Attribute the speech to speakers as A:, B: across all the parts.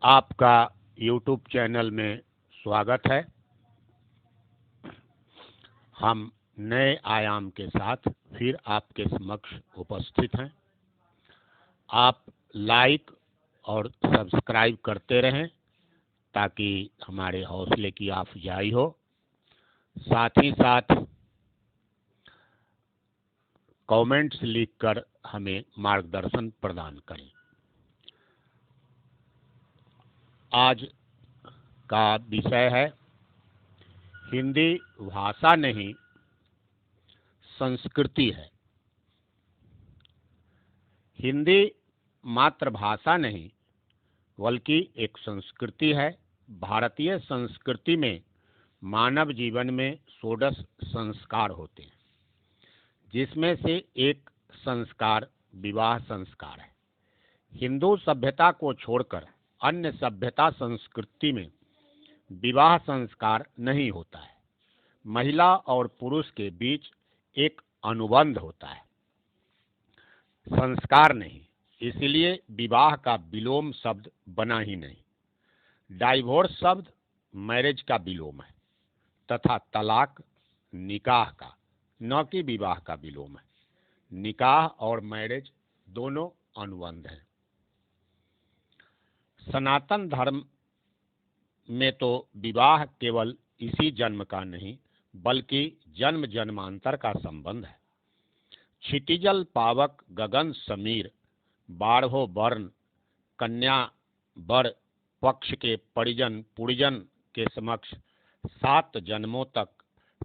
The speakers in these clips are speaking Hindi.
A: आपका YouTube चैनल में स्वागत है। हम नए आयाम के साथ फिर आपके समक्ष उपस्थित हैं। आप लाइक और सब्सक्राइब करते रहें ताकि हमारे हौसले की अफजाई हो। साथ ही साथ कमेंट्स लिखकर हमें मार्गदर्शन प्रदान करें। आज का विषय है हिंदी भाषा नहीं संस्कृति है। हिंदी मातृभाषा नहीं बल्कि एक संस्कृति है। भारतीय संस्कृति में मानव जीवन में षोडश संस्कार होते हैं, जिसमें से एक संस्कार विवाह संस्कार है। हिंदू सभ्यता को छोड़कर अन्य सभ्यता संस्कृति में विवाह संस्कार नहीं होता है। महिला और पुरुष के बीच एक अनुबंध होता है, संस्कार नहीं। इसलिए विवाह का विलोम शब्द बना ही नहीं। डाइवोर्स शब्द मैरिज का विलोम है तथा तलाक निकाह का, न कि विवाह का विलोम है। निकाह और मैरिज दोनों अनुबंध हैं। सनातन धर्म में तो विवाह केवल इसी जन्म का नहीं बल्कि जन्म जन्मांतर का संबंध है। क्षितिजल पावक गगन समीर बारहो वर्ण कन्या वर पक्ष के परिजन पुरिजन के समक्ष 7 जन्मों तक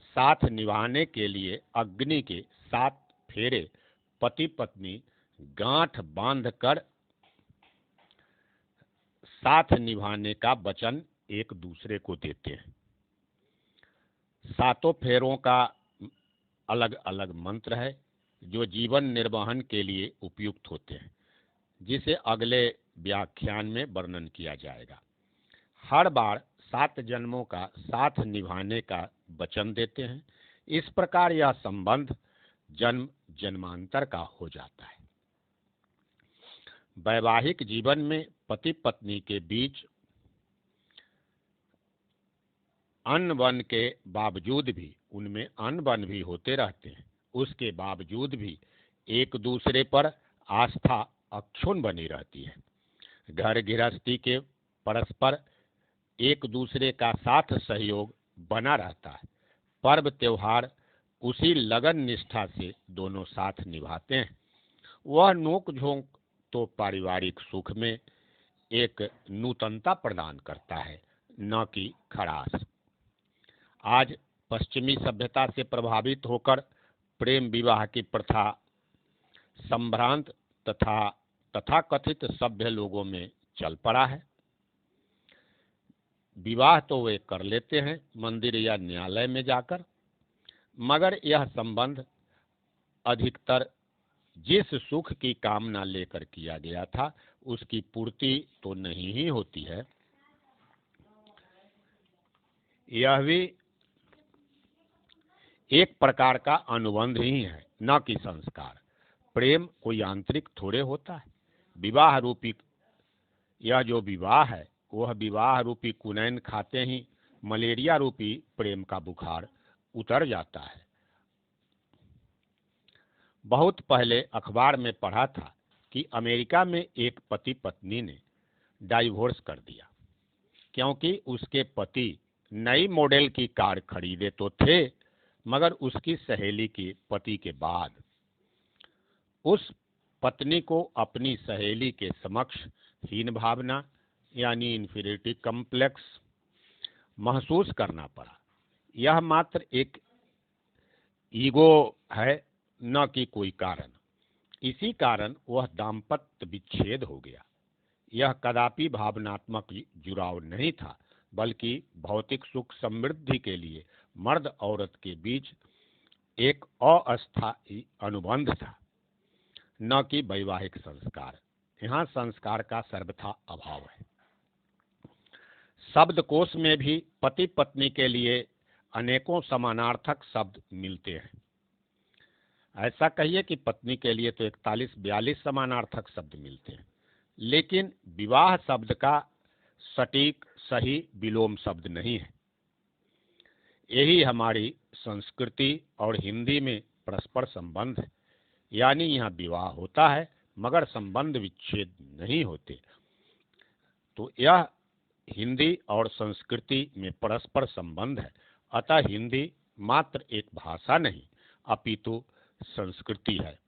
A: साथ निभाने के लिए अग्नि के 7 फेरे पति पत्नी गांठ बांधकर साथ निभाने का वचन एक दूसरे को देते हैं। 7 फेरों का अलग अलग मंत्र है जो जीवन निर्वहन के लिए उपयुक्त होते हैं, जिसे अगले व्याख्यान में वर्णन किया जाएगा। हर बार 7 जन्मों का साथ निभाने का वचन देते हैं। इस प्रकार यह संबंध जन्म जन्मांतर का हो जाता है। वैवाहिक जीवन में पति पत्नी के बीच अनबन के बावजूद भी उनमें अनबन भी होते रहते हैं। उसके बावजूद भी एक दूसरे पर आस्था अक्षुण्ण बनी रहती है। घर गृहस्थी के परस्पर एक दूसरे का साथ सहयोग बना रहता है। पर्व त्योहार उसी लगन निष्ठा से दोनों साथ निभाते हैं। वह नोक झोंक तो पारिवारिक सुख में एक नूतनता प्रदान करता है, न कि खड़ास। आज पश्चिमी सभ्यता से प्रभावित होकर प्रेम विवाह की प्रथा संभ्रांत तथाकथित सभ्य लोगों में चल पड़ा है। विवाह तो वे कर लेते हैं मंदिर या न्यायालय में जाकर, मगर यह संबंध अधिकतर जिस सुख की कामना लेकर किया गया था उसकी पूर्ति तो नहीं ही होती है। यह भी एक प्रकार का अनुबंध ही है, न कि संस्कार। प्रेम कोई आंतरिक थोड़े होता है। विवाह रूपी यह जो विवाह है वह विवाह रूपी कुनैन खाते ही मलेरिया रूपी प्रेम का बुखार उतर जाता है। बहुत पहले अखबार में पढ़ा था कि अमेरिका में एक पति पत्नी ने डाइवोर्स कर दिया क्योंकि उसके पति नई मॉडल की कार खरीदे तो थे, मगर उसकी सहेली के पति के बाद उस पत्नी को अपनी सहेली के समक्ष हीन भावना यानी इंफीरियरिटी कॉम्प्लेक्स महसूस करना पड़ा। यह मात्र एक ईगो है, न कि कोई कारण। इसी कारण वह दाम्पत्य विच्छेद हो गया। यह कदापि भावनात्मक जुड़ाव नहीं था बल्कि भौतिक सुख समृद्धि के लिए मर्द औरत के बीच एक अस्थायी अनुबंध था, न कि वैवाहिक संस्कार। यहाँ संस्कार का सर्वथा अभाव है। शब्दकोश में भी पति पत्नी के लिए अनेकों समानार्थक शब्द मिलते हैं। ऐसा कहिए कि पत्नी के लिए तो 41-42 समानार्थक शब्द मिलते हैं, लेकिन विवाह शब्द का सटीक सही विलोम शब्द नहीं है। यही हमारी संस्कृति और हिंदी में परस्पर संबंध है, यानी यहाँ विवाह होता है मगर संबंध विच्छेद नहीं होते। तो यह हिंदी और संस्कृति में परस्पर संबंध है। अतः हिंदी मात्र एक भाषा नहीं अपितु संस्कृति है।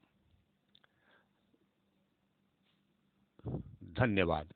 A: धन्यवाद।